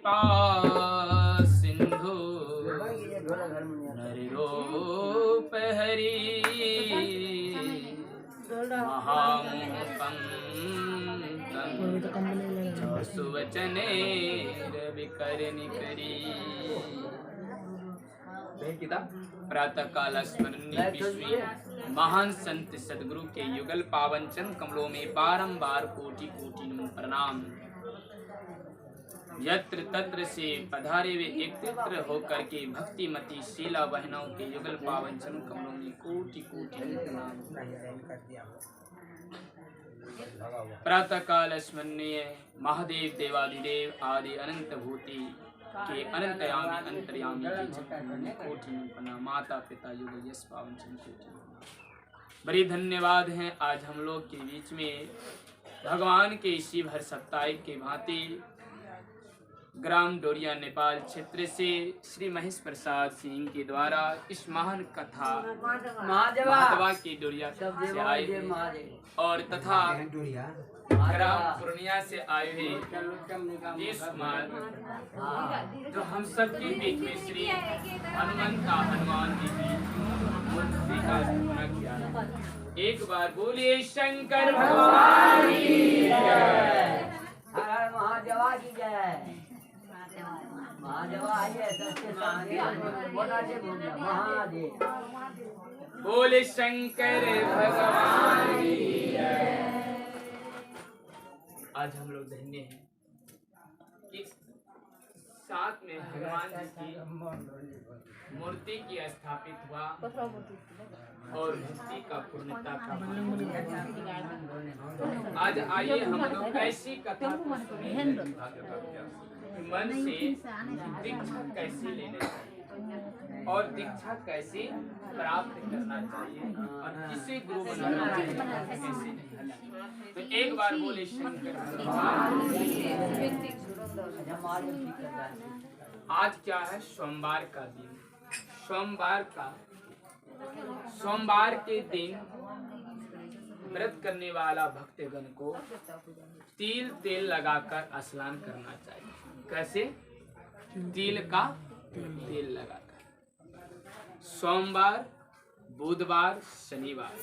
कृपा सिंधु नररूप हरि महामोहपंकं सुवचने रविकरनि करी। प्रातः काल स्मरणीय विश्वी महान संत सदगुरु के युगल पावन चरण कमलों में बारंबार कोटि कोटि नमन प्रणाम। यत्र तत्र से पधारे वे एकत्र होकर के भक्तिमती शीला बहनों के युगल पावन चरण कमलों में कोटि कोटि नमन प्रणाम। प्रातः काल स्मरणीय महादेव देवाधिदेव आदि अनंत भूति के अनंतयामी अंतर्यामी के चरण में कोटि नमन प्रणाम। माता पिता युगल यश पावन चरण कोटि नमन। बड़ी धन्यवाद हैं आज हम लोग के बीच में भगवान के शिव हर सप्ताहिक के भांति ग्राम डोरिया नेपाल क्षेत्र से श्री महेश प्रसाद सिंह के द्वारा इस महान कथा महादेवा की डोरिया से आए और तथा ग्राम पूर्णिया से आए हुए इस कुमार जो हम सब के बीच में श्री हनुमान जी की मूर्ति का स्थापना किया। एक बार बोलिए शंकर भगवान की जय। हर हर महादेवा की जय। महादेवा आइए सबके सामने महादेव। बोले शंकर भगवान की जय। आज हम लोग धन्य हैं कि साथ में भगवान जी की मूर्ति की स्थापित हुआ और भक्ति का पूर्णता का आज आइए हम लोग ऐसी कथा मन से दीक्षा कैसे लेना चाहिए और दीक्षा कैसे प्राप्त करना चाहिए और किसे गुरु बनाना चाहिए कैसे नहीं। तो एक बार बोले शंकर भगवान। आज क्या है? सोमवार का दिन। सोमवार के दिन व्रत करने वाला भक्तगण को तिल तेल लगाकर स्नान करना चाहिए। कैसे? तिल का तेल लगाकर। सोमवार, बुधवार, शनिवार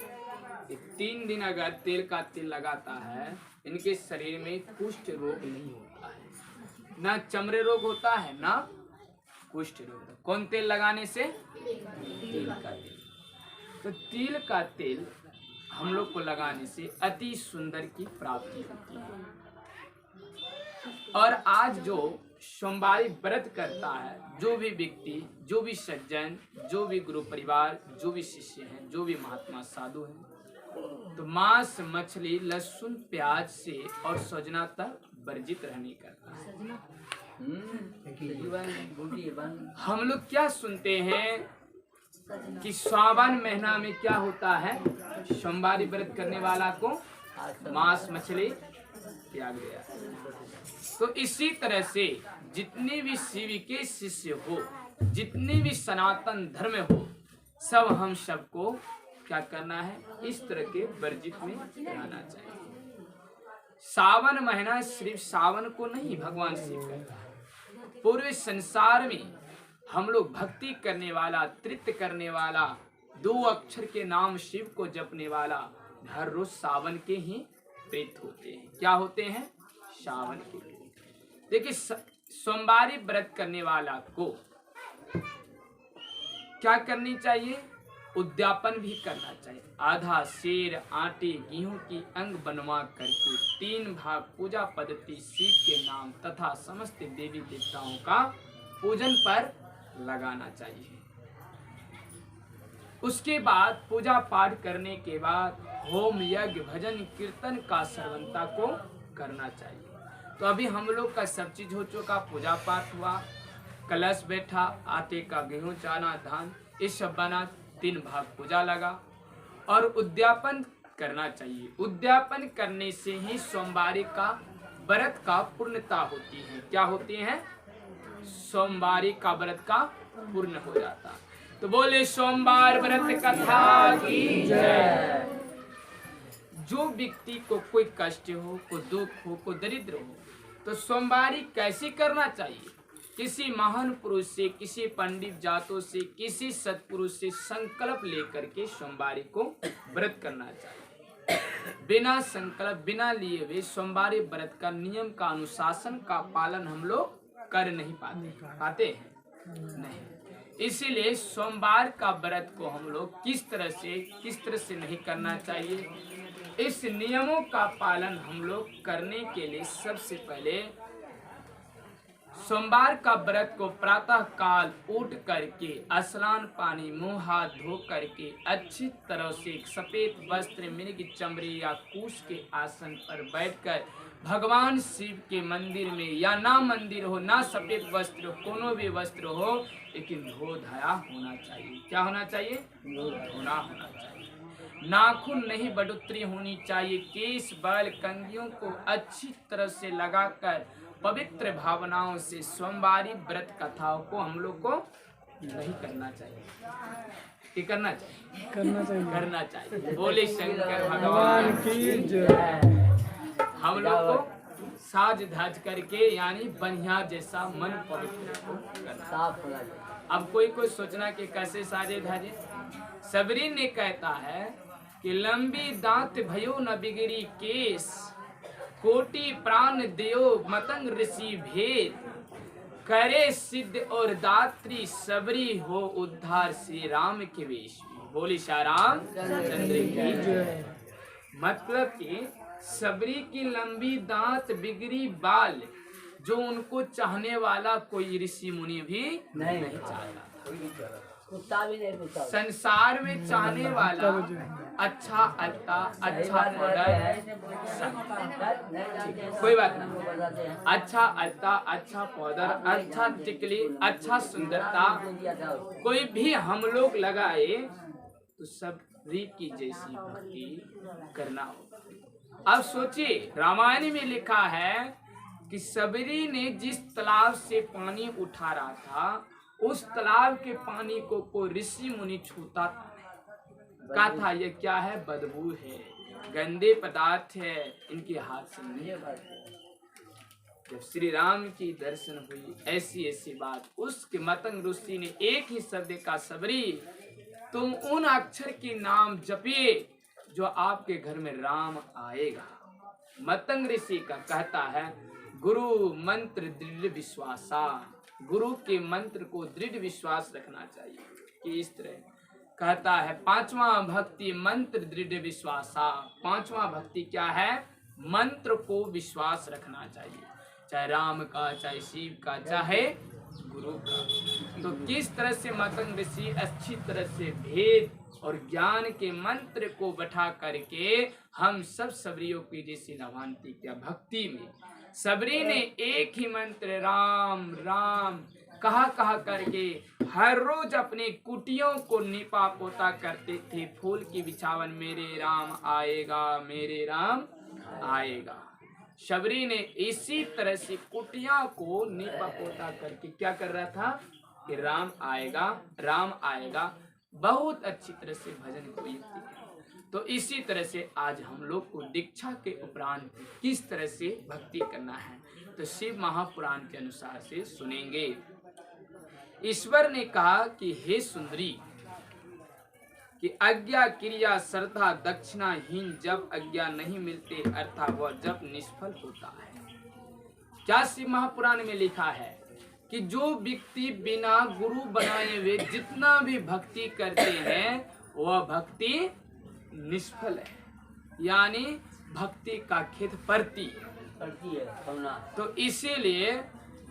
ये 3 दिन अगर तेल का तेल लगाता है इनके शरीर में कुष्ठ रोग नहीं होता है, ना चमड़े रोग होता है, ना कुष्ठ रोग। कौन तेल लगाने से? तिल का तेल। तो तिल का तेल हम लोग को लगाने से अति सुंदर की प्राप्ति होती है। और आज जो सोमवारी व्रत करता है, जो भी व्यक्ति, जो भी सज्जन, जो भी गुरु परिवार, जो भी शिष्य हैं, जो भी महात्मा साधु हैं, तो मांस, मछली, लहसुन, प्याज से और सजना तक वर्जित रहने करता है। हम लोग क्या सुनते हैं कि सावन महीना में क्या होता है? सोमवारी व्रत करने वाला को मांस मछली त्याग दिया। तो इसी तरह से जितने भी शिव के शिष्य हो, जितने भी सनातन धर्म हो, सब हम सबको क्या करना है? इस तरह के वर्जित में रहना चाहिए। सावन महीना सिर्फ सावन को नहीं भगवान शिव करता है, पूरे संसार में हम लोग भक्ति करने वाला, तृप्त करने वाला, 2 अक्षर के नाम शिव को जपने वाला हर रोज सावन के ही प्रीत होते हैं। क्या होते हैं? सावन के। देखिए सोमवारी व्रत करने वाला को क्या करनी चाहिए? उद्यापन भी करना चाहिए। आधा शेर, आटे, गेहूं की अंग बनवा करके 3 भाग पूजा पद्धति शिव के नाम तथा समस्त देवी देवताओं का पूजन पर लगाना चाहिए। उसके बाद पूजा पाठ करने के बाद होम, यज्ञ, भजन, कीर्तन का सर्वंता को करना चाहिए। तो अभी हम लोग का सब चीज हो चुका, पूजा पाठ हुआ, कलश बैठा, आटे का गेहूं, चना, धान ये सब बना, 3 भाग पूजा लगा और उद्यापन करना चाहिए। उद्यापन करने से ही सोमवारी का व्रत का पूर्णता होती है। क्या होती है? सोमवारी का व्रत का पूर्ण हो जाता। तो बोले सोमवार व्रत कथा की जय। जो व्यक्ति को कोई कष्ट हो, कोई दुख हो, कोई दरिद्र हो, तो सोमवारी कैसे करना चाहिए? किसी महान पुरुष से, किसी पंडित जातों से, किसी सत्पुरुष से संकल्प लेकर के सोमवारी को व्रत करना चाहिए। बिना संकल्प, बिना लिए हुए सोमवारी व्रत का नियम का, अनुशासन का पालन हम लोग कर नहीं पाते हैं नहीं। इसीलिए सोमवार का व्रत को हम लोग किस तरह से नहीं करना चाहिए, इस नियमों का पालन हम लोग करने के लिए सबसे पहले सोमवार का व्रत को प्रातः काल उठ करके स्नान पानी मुंह हाथ धो करके अच्छी तरह से एक सफेद वस्त्र, मिर्ग चमड़ी या कूश के आसन पर बैठकर भगवान शिव के मंदिर में, या ना मंदिर हो ना सफेद वस्त्र हो, कोनो भी वस्त्र हो, लेकिन धो धाया होना चाहिए। क्या होना चाहिए? धोना होना चाहिए। नाखून नहीं बढ़ोतरी होनी चाहिए। केश बाल कंघियों को अच्छी तरह से लगाकर पवित्र भावनाओं से सोमवारी व्रत कथाओं को हम लोग को नहीं करना चाहिए। क्या करना चाहिए? करना चाहिए। बोले शंकर भगवान की जय। हम लोग को साज धाज करके, यानी बढ़िया जैसा मन पवित्र को करना। अब कोई सोचना कि कैसे साजे धाजे। सबरी ने कहता है कि लंबी दांत भयो न बिगड़ी केस, कोटि प्राण देओ मतंग ऋषि भेद, करे सिद्ध और दात्री सबरी हो उद्धार श्री राम के वेश में। बोली श्री राम चंद्र की जय। मतलब कि सबरी की लंबी दांत बिगड़ी बाल, जो उनको चाहने वाला कोई ऋषि मुनि भी नहीं चाहता। कुत्ता भी नहीं पूछा। संसार में चाहने वाला अच्छा अल्ता, अच्छा पाउडर, कोई बात नहीं, अच्छा अल्ता, अच्छा पाउडर, अच्छा टिकली, अच्छा सुंदरता कोई भी हम लोग लगाए तो सब की जैसी भक्ति करना होगा। अब सोचिए, रामायण में लिखा है कि सबरी ने जिस तालाब से पानी उठा रहा था, उस तालाब के पानी को कोई ऋषि मुनि छूता था, कहा था ये क्या है? बदबू है, गंदे पदार्थ है, इनके हाथ से नहीं। जब श्री राम की दर्शन हुई, ऐसी बात, उसके मतंग ऋषि ने एक ही शब्द का, सबरी तुम उन अक्षर के नाम जपिए जो आपके घर में राम आएगा। मतंग ऋषि का कहता है, गुरु मंत्र दृढ़ विश्वासा, गुरु के मंत्र को दृढ़ विश्वास रखना चाहिए। कि इस तरह कहता है, पांचवा भक्ति मंत्र दृढ़ विश्वासा। पांचवा भक्ति क्या है? मंत्र को विश्वास रखना चाहिए, चाहे राम का, चाहे शिव का, चाहे गुरु का। तो किस तरह से मतंग ऋषि अच्छी तरह से भेद और ज्ञान के मंत्र को बैठा करके हम सब सबरियों की जैसी नवान्ति क्या भक्ति में सबरी ने एक ही मंत्र राम राम कहा करके हर रोज अपने कुटियों को निपा पोता करते थे। फूल की बिछावन, मेरे राम आएगा, मेरे राम आएगा। शबरी ने इसी तरह से कुटिया को निपा पोता करके क्या कर रहा था कि राम आएगा, राम आएगा। बहुत अच्छी तरह से भजन को युक्ति है। तो इसी तरह से आज हम लोग को दीक्षा के उपरांत किस तरह से भक्ति करना है तो शिव महापुराण के अनुसार से सुनेंगे। ईश्वर ने कहा कि हे सुंदरी कि आज्ञा क्रिया श्रद्धा दक्षिणाहीन जब आज्ञा नहीं मिलते अर्थात वह जब निष्फल होता है। क्या शिव महापुराण में लिखा है कि जो व्यक्ति बिना गुरु बनाए हुए जितना भी भक्ति करते हैं वह भक्ति निष्फल है, यानी भक्ति का खेत पड़ती है। तो इसीलिए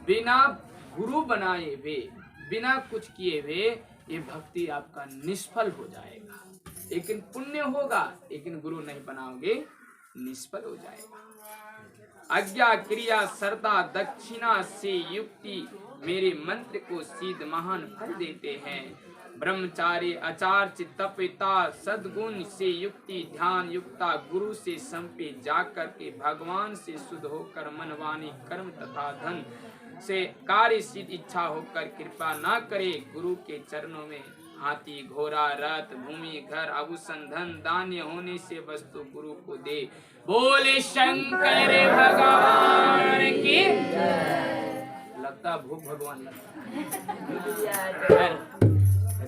बिना गुरु बनाए हुए, बिना कुछ किए हुए ये भक्ति आपका निष्फल हो जाएगा। लेकिन पुण्य होगा, लेकिन गुरु नहीं बनाओगे निष्फल हो जाएगा। आज्ञा क्रिया श्रद्धा दक्षिणा से युक्ति मेरे मंत्र को सिद्ध महान फल देते हैं। ब्रह्मचारी आचार्य तपिता सद्गुण से युक्ति ध्यान युक्ता गुरु से संपे जाकर के भगवान से शुद्ध होकर मन वाणी कर्म तथा धन से कार्य सिद्ध इच्छा होकर कृपा ना करे गुरु के चरणों में हाथी घोड़ा रथ भूमि घर आभूषण धन धान्य होने से वस्तु गुरु को दे। बोले शंकर भगवान की। लगता भूख भगवान लगता।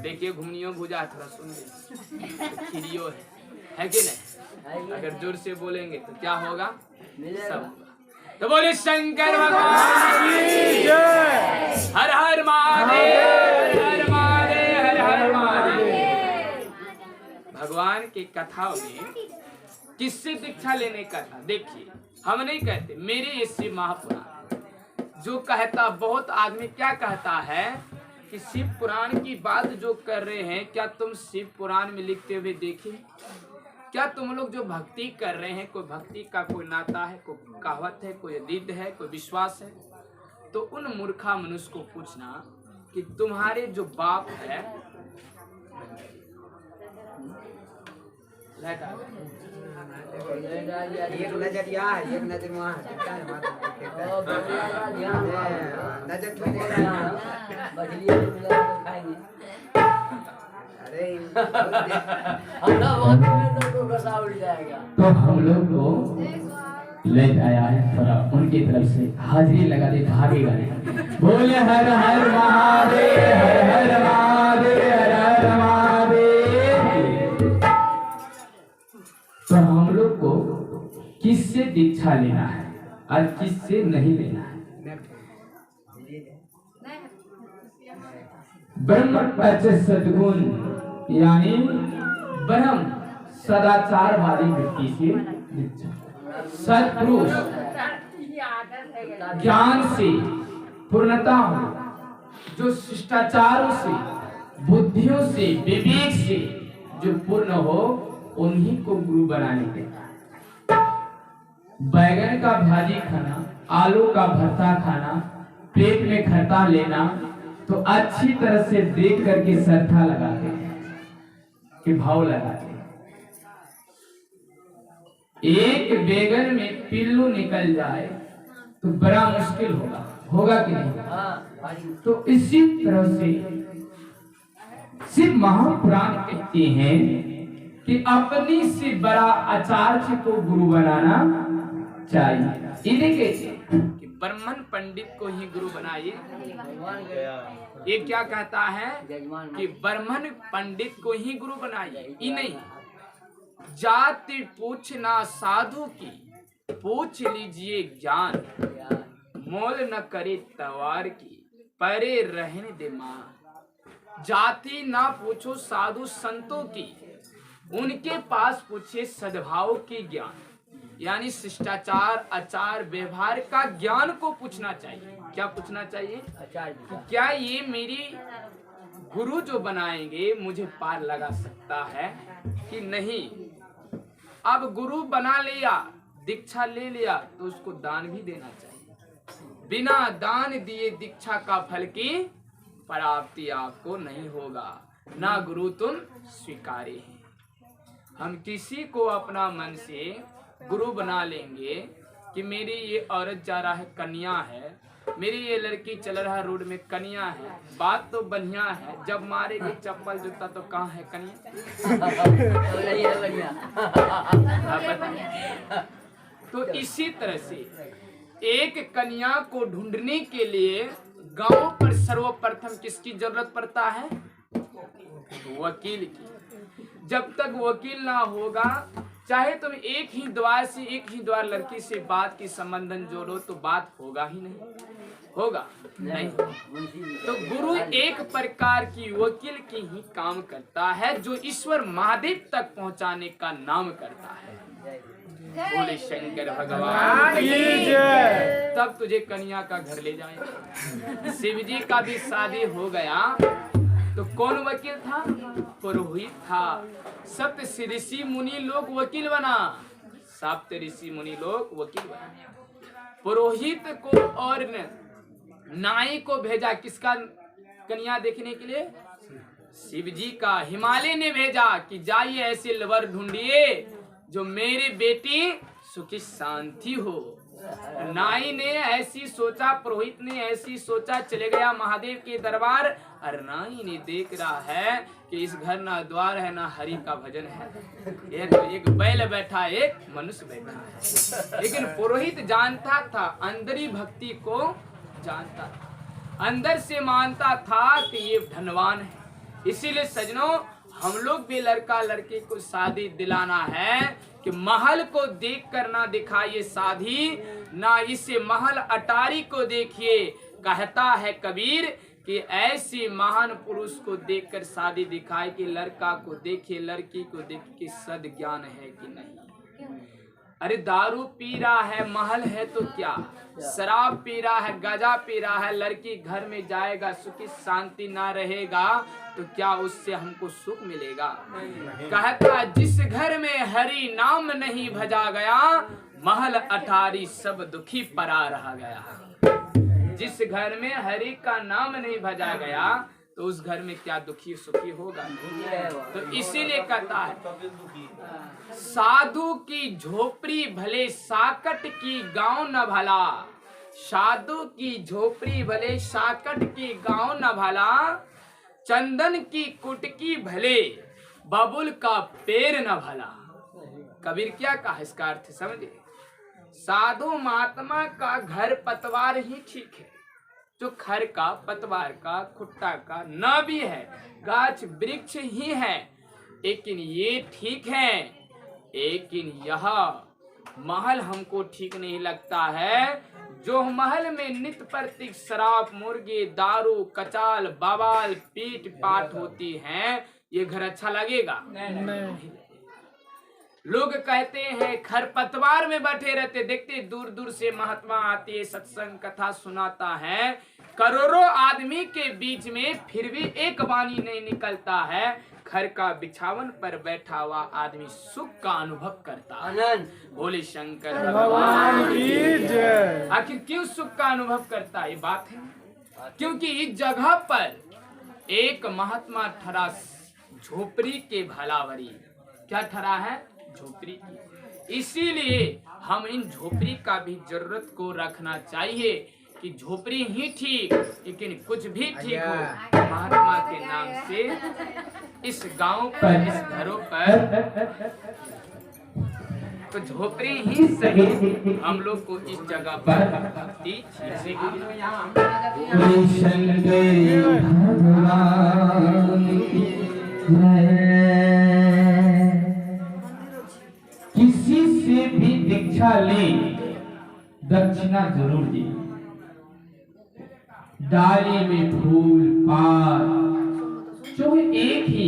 देखिए घुमनियो भुजा थोड़ा सुन खिरियो है कि नहीं? अगर जोर से बोलेंगे तो क्या होगा? सब होगा। तो बोले शंकर भगवान की जय। हर हर महादेव, हर हर महादेव, हर हर महादेव। भगवान की कथाओं में किससे दीक्षा लेने का था? देखिए हम नहीं कहते, मेरे इससे महापुराण जो कहता, बहुत आदमी क्या कहता है कि शिव पुराण की बात जो कर रहे हैं, क्या तुम शिव पुराण में लिखते हुए देखे? क्या तुम लोग जो भक्ति कर रहे हैं, कोई भक्ति का कोई नाता है, कोई कहावत है, कोई अतीत है, कोई विश्वास है? तो उन मूर्खा मनुष्य को पूछना कि तुम्हारे जो बाप है, एक नजर यहाँ है, एक नजर वहाँ है। नजर अरे तो हम लोग को ले जाया है, थोड़ा उनकी तरफ से हाजिरी लगा दे, भागेगा नहीं। बोले हर हर महादेव, हर हर महादेव, हर हर महादेव। तो हम लोग को किससे दीक्षा लेना है और किससे नहीं लेना है? ब्रह्म पच सद्गुण यानी ब्रह्म सदाचारवादी व्यक्ति से दीक्षा। सत्पुरुष ज्ञान से पूर्णता हो, जो शिष्टाचारों से, बुद्धियों से, विवेक से जो पूर्ण हो, उन्हीं को गुरु बनाने के। बैगन का भाजी खाना, आलू का भरता खाना, पेट में खट्टा लेना, तो अच्छी तरह से देख करके श्रद्धा लगाते हैं कि भाव लगाते हैं। एक बैगन में पिल्लू निकल जाए तो बड़ा मुश्किल होगा, होगा कि नहीं? तो इसी तरह से शिव महापुराण कहते हैं कि अपनी से बड़ा आचार्य को गुरु बनाना चाहिए। ये देखिए कि ब्राह्मण पंडित को ही गुरु बनाइए। ये क्या कहता है कि ब्राह्मण पंडित को ही गुरु बनाइए। ये नहीं, जाति पूछना साधु की, पूछ लीजिए ज्ञान, मोल न करे तवार की, परे रहने दे मां। जाति ना पूछो साधु संतों की, उनके पास पूछिए सद्भाव के ज्ञान, यानी शिष्टाचार, आचार, व्यवहार का ज्ञान को पूछना चाहिए। क्या पूछना चाहिए? क्या ये मेरी गुरु जो बनाएंगे मुझे पार लगा सकता है कि नहीं? अब गुरु बना लिया, दीक्षा ले लिया, तो उसको दान भी देना चाहिए। बिना दान दिए दीक्षा का फल की प्राप्ति आपको नहीं होगा, ना गुरु तुम स्वीकारे हैं। हम किसी को अपना मन से गुरु बना लेंगे कि मेरी ये औरत जा रहा है कन्या है, मेरी ये लड़की चल रहा रोड में कन्या है, बात तो बढ़िया है, जब मारेगी चप्पल जूता तो कहाँ है कन्या? तो इसी तरह से एक कन्या को ढूंढने के लिए गांव पर सर्वप्रथम किसकी जरूरत पड़ता है? वकील की। जब तक वकील ना होगा, चाहे तुम एक ही द्वार लड़की से बात की संबंधन जोड़ो तो बात होगा ही नहीं, होगा नहीं। तो गुरु एक प्रकार की वकील की ही काम करता है, जो ईश्वर महादेव तक पहुंचाने का नाम करता है। बोले शंकर भगवान की जय। तब तुझे कन्या का घर ले जाए। शिव जी का भी शादी हो गया तो कौन वकील था? पुरोहित था। सप्त ऋषि मुनि लोग वकील बना, सप्त ऋषि मुनि लोग वकील बना। पुरोहित को और नाई को भेजा किसका कन्या देखने के लिए? शिव जी का। हिमालय ने भेजा कि जाइए ऐसे लवर ढूंढिए जो मेरी बेटी सुखी शांति हो, नाई ने ऐसी सोचा, पुरोहित ने ऐसी सोचा, चले गया महादेव के दरबार। और नाई ने देख रहा है कि इस घर ना द्वार है ना हरि का भजन है, एक बैल बैठा, एक मनुष्य बैठा है। लेकिन पुरोहित जानता था, अंदरी भक्ति को जानता था, अंदर से मानता था कि ये धनवान है। इसीलिए सजनों, हम लोग भी लड़का लड़की को शादी दिलाना है कि महल को देख कर ना दिखाइए शादी, ना इसे महल अटारी को देखिए। कहता है कबीर कि ऐसी महान पुरुष को देखकर शादी दिखाए कि लड़का को देखिए, लड़की को देखिए कि सद ज्ञान है कि नहीं। अरे दारू पी रहा है, महल है तो क्या, शराब पी रहा है, गांजा पी रहा है, लड़की घर में जाएगा, सुखी शांति ना रहेगा तो क्या उससे हमको सुख मिलेगा। कहता जिस घर में हरि नाम नहीं भजा गया, महल अटारी सब दुखी परा रह गया। जिस घर में हरि का नाम नहीं भजा गया तो उस घर में क्या दुखी सुखी होगा। तो इसीलिए कहता है साधु की झोपड़ी भले साकट की गांव न भला, साधु की झोपड़ी भले साकट की गांव न भला, चंदन की कुटकी भले बबुल का पेड़ न भला। कबीर क्या कहा, इसका अर्थ समझे। साधु महात्मा का घर पतवार ही ठीक है, जो खर का, पतवार का, खुट्टा का न भी है, गाछ वृक्ष ही है, लेकिन ये ठीक है। लेकिन यह महल हमको ठीक नहीं लगता है, जो महल में नित्य प्रति शराब, मुर्गी, दारू, कचाल, बवाल, पीट पाट होती हैं, ये घर अच्छा लगेगा? नहीं। लोग कहते हैं खरपतवार में बैठे रहते, देखते दूर दूर से महात्मा आते, सत्संग कथा सुनाता है, करोड़ों आदमी के बीच में फिर भी एक वाणी नहीं निकलता है। घर का बिछावन पर बैठा हुआ आदमी सुख का अनुभव करता है। बोले शंकर भगवान की जय। आखिर क्यों सुख का अनुभव करता है? ये बात है क्योंकि इस जगह पर एक महात्मा ठहरा झोपड़ी के भलावरी। क्या ठहरा है? झोपड़ी की। इसीलिए हम इन झोपड़ी का भी जरूरत को रखना चाहिए कि झोपड़ी ही ठीक, लेकिन कुछ भी ठीक हो महात्मा के नाम से इस गांव पर, इस घरों पर तो झोपड़ी ही सही। हम लोग को इस जगह पर भक्ति किसी से भी दीक्षा ले, दक्षिणा जरूर दी। डाली में फूल पात जो एक ही,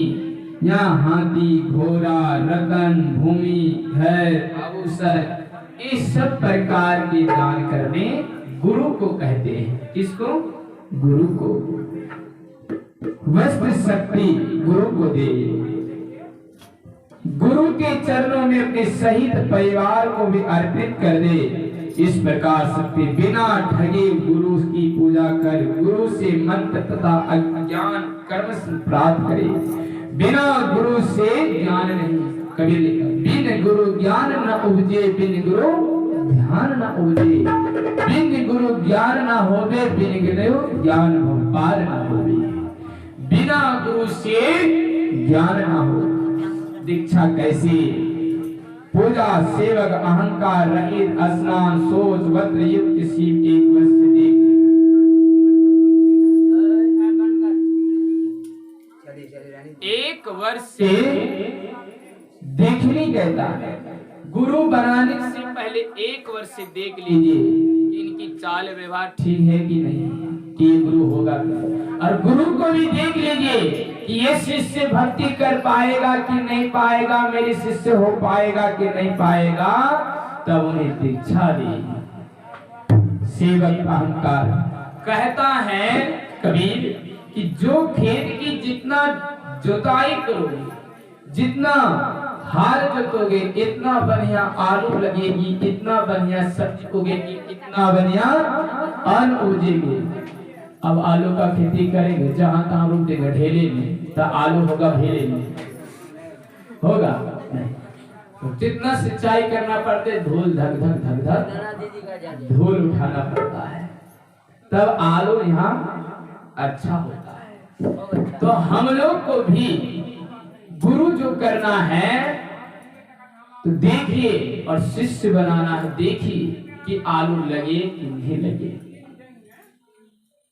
यहाँ हाथी, घोड़ा, रतन, भूमि, घर, आभूषण, इस सब प्रकार के दान करने गुरु को कहते हैं। किसको? गुरु को। वस्त्र शक्ति गुरु को दे। गुरु के चरणों में अपने सहित परिवार को भी अर्पित कर दे। इस प्रकार शक्ति बिना ठगे गुरु की पूजा कर, गुरु से मंत्र तथा ज्ञान कर्म प्राप्त करे। बिना गुरु से ज्ञान नहीं। कबीर लिखा, बिन गुरु ज्ञान न उपजे, बिन गुरु ध्यान न उपजे। बिन गुरु ज्ञान न होवे, बिन गुरु ज्ञान पार न होवे। बिना गुरु से ज्ञान न हो, दीक्षा कैसी? पूजा, सेवक, अहंकार रहित, स्नान, सोच, वस्त्र युक्त शिव एक वर्ष एक वर्ष से देखनी कहता है। गुरु बनाने से पहले एक वर्ष से देख लीजिए कि इनकी चाल व्यवहार ठीक है कि नहीं, कि गुरु होगा। और गुरु को भी देख लीजिए कि ये शिष्य भक्ति कर पाएगा कि नहीं पाएगा, मेरे शिष्य हो पाएगा कि नहीं पाएगा, तब उन्हें दीक्षा दी। सेवक अहंकार कहता है कबीर कि जो खेत की जितना जुताई करोगे, जितना हाल जोतोगे, इतना बढ़िया आलू लगेगी, इतना बढ़िया सब्जी उगेगी, इतना बढ़िया अन्न उगेगी। अब आलू का खेती करेंगे, जहां तहां रोक देंगे ढेले में, तो आलू होगा ढेले में? होगा नहीं। तो जितना सिंचाई करना पड़ते धूल धक धक धक धक धूल उठाना पड़ता है, तब आलू यहाँ अच्छा होता है। तो हम लोग को भी गुरु जो करना है तो देखिए, और शिष्य बनाना है, देखिए कि आलू लगे कि नहीं लगे।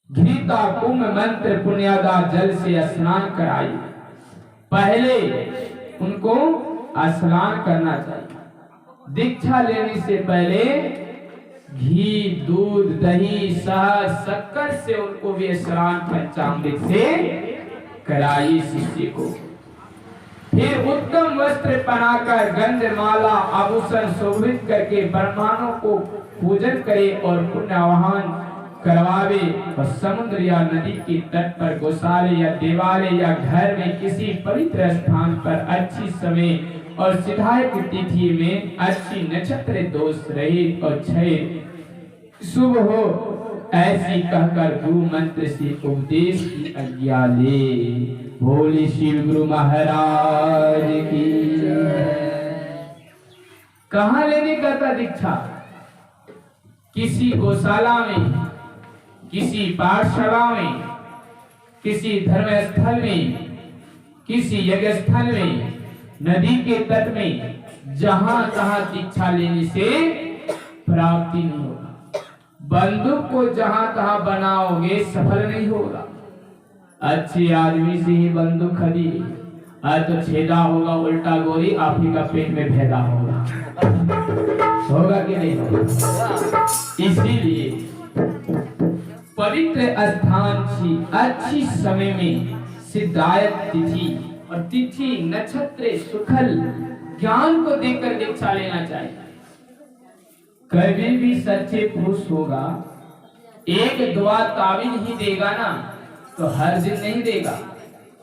घृता कुंभ मंत्र पुण्यादा जल से स्नान कराई। पहले उनको स्नान करना चाहिए। दीक्षा लेने से पहले घी, दूध, दही, शहद, शक्कर से उनको भी स्नान पंचामृत से कराई शिष्य को। फिर उत्तम वस्त्र पहनाकर गंध, माला, आभूषण शोभित करके ब्राह्मणों को पूजन करे और पुण्यवाहन करवावे, और समुद्र या नदी के तट पर, गौशाले या देवालय या घर में किसी पवित्र स्थान पर अच्छी समय और सिद्धार्थ तिथि में अच्छी नक्षत्र दोष रहित और क्षय शुभ हो, ऐसी कहकर गुरु मंत्र से उपदेश की आज्ञा ले। बोले शिव गुरु महाराज की। कहाँ लेने का था दीक्षा? किसी गौशाला में, किसी पाठशाला में, किसी धर्म स्थल में, किसी यज्ञ स्थल में, नदी के तट में, जहां तहां दीक्षा लेने से प्राप्ति नहीं होगा। बंदूक को जहां तहां बनाओगे सफल नहीं होगा। अच्छे आदमी से ही बंदूक खरीदी, आज तो छेदा होगा उल्टा गोली आप ही का पेट में भेदा होगा। होगा कि नहीं होगा? इसीलिए पवित्र स्थान की अच्छी समय में सिद्धायत तिथि और तिथि नक्षत्र सुखल ज्ञान को देकर दीक्षा लेना चाहिए। कभी भी सच्चे पुरुष होगा, एक दुआ ताबीज ही देगा ना, तो हर दिन नहीं देगा।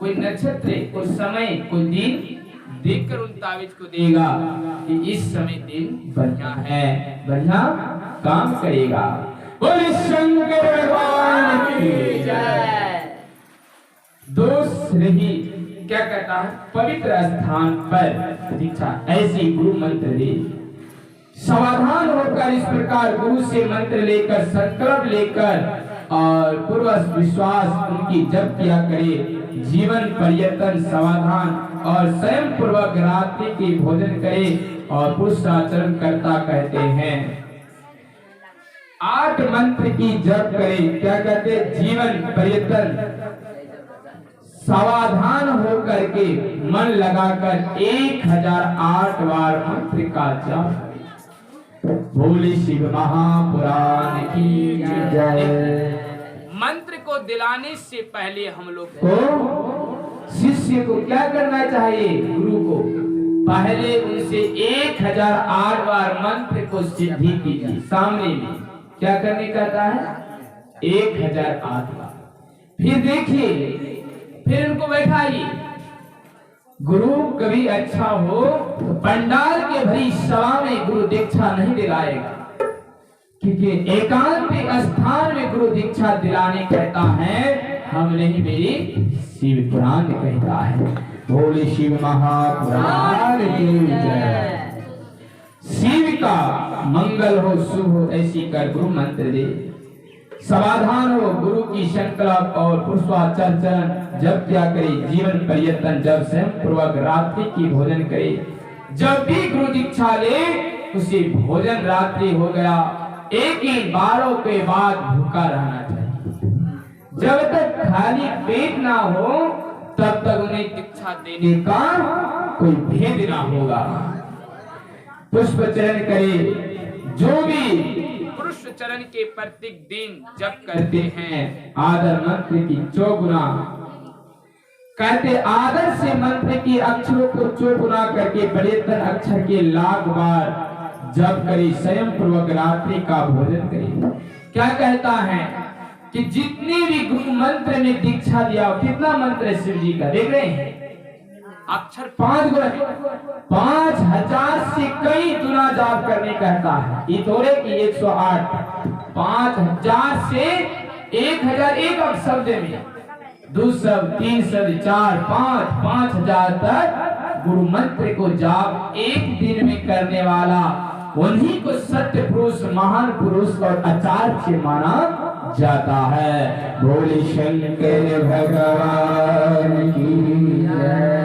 कोई नक्षत्र, कोई समय, कोई दिन देखकर उन ताबीज को देगा कि इस समय दिन बढ़िया है, बढ़िया काम करेगा। बोले शंकर भगवान की जय। दोष रही क्या कहता है? पवित्र स्थान पर दीक्षा ऐसी गुरु मंत्र दे। सावधान होकर इस प्रकार गुरु से मंत्र लेकर, संकल्प लेकर और पूर्व विश्वास उनकी जप किया करे। जीवन पर्यटन सावधान और स्वयं पूर्वक रात्रि की भोजन करे और पुरुषाचरण करता कहते हैं। 8 मंत्र की जप करे। क्या कहते? जीवन पर्यटन सावधान होकर के मन लगाकर 1008 बार मंत्र का जप। बोले शिव महापुराण की जय। मंत्र को दिलाने से पहले हम लोग को, शिष्य को क्या करना चाहिए? गुरु को पहले उनसे 1008 बार मंत्र को सिद्धि कीजिए। सामने में क्या करने कहता है? 1008 बार। फिर देखिए, फिर उनको बैठाइए। गुरु कभी अच्छा हो तो पंडाल के भरी सभा में गुरु दीक्षा नहीं दिलाएगा, क्योंकि एकांत स्थान में गुरु दीक्षा दिलाने कहता है, हम नहीं, मेरी शिव पुराण कहता है। बोले शिव महापुराण की जय। शिव का मंगल हो, शुभ हो, ऐसी कर गुरु मंत्र दे। सावधान हो, गुरु की संकल्प और पुष्पाचरण जब क्या करे। जीवन पर्यटन जब स्वयं पूर्वक रात्रि की भोजन करे। जब भी गुरु दीक्षा ले उसे भोजन रात्रि हो गया, एक ही 12 के बाद भूखा रहना चाहिए। जब तक खाली पेट ना हो तब तक उन्हें दीक्षा देने का कोई भेद ना होगा। पुष्पचरण करे। जो भी पुरुष चरण के प्रत्येक दिन जप करते हैं, आदर मंत्र की 4 गुना कहते, आदर से मंत्र की अक्षरों को 4 गुना करके पर्यटन अक्षर के लाख बार जप करे। स्वयं पूर्वक रात्रि का भोजन करे। क्या कहता है कि जितने भी गुरु मंत्र में दीक्षा दिया, कितना मंत्र है शिव जी का देख रहे हैं? अक्षर 5 गुना, 5000 से कई गुना जाप करने कहता है। ये थोड़े की 108, 5000 से 1001 शब्द में 2 शब्द, 3 शब्द, 4, 5, 5000 तक गुरु मंत्र को जाप एक दिन में करने वाला, उन्हीं को सत्य पुरुष, महान पुरुष और आचार्य माना जाता है। बोले शंकर भगवान की जय।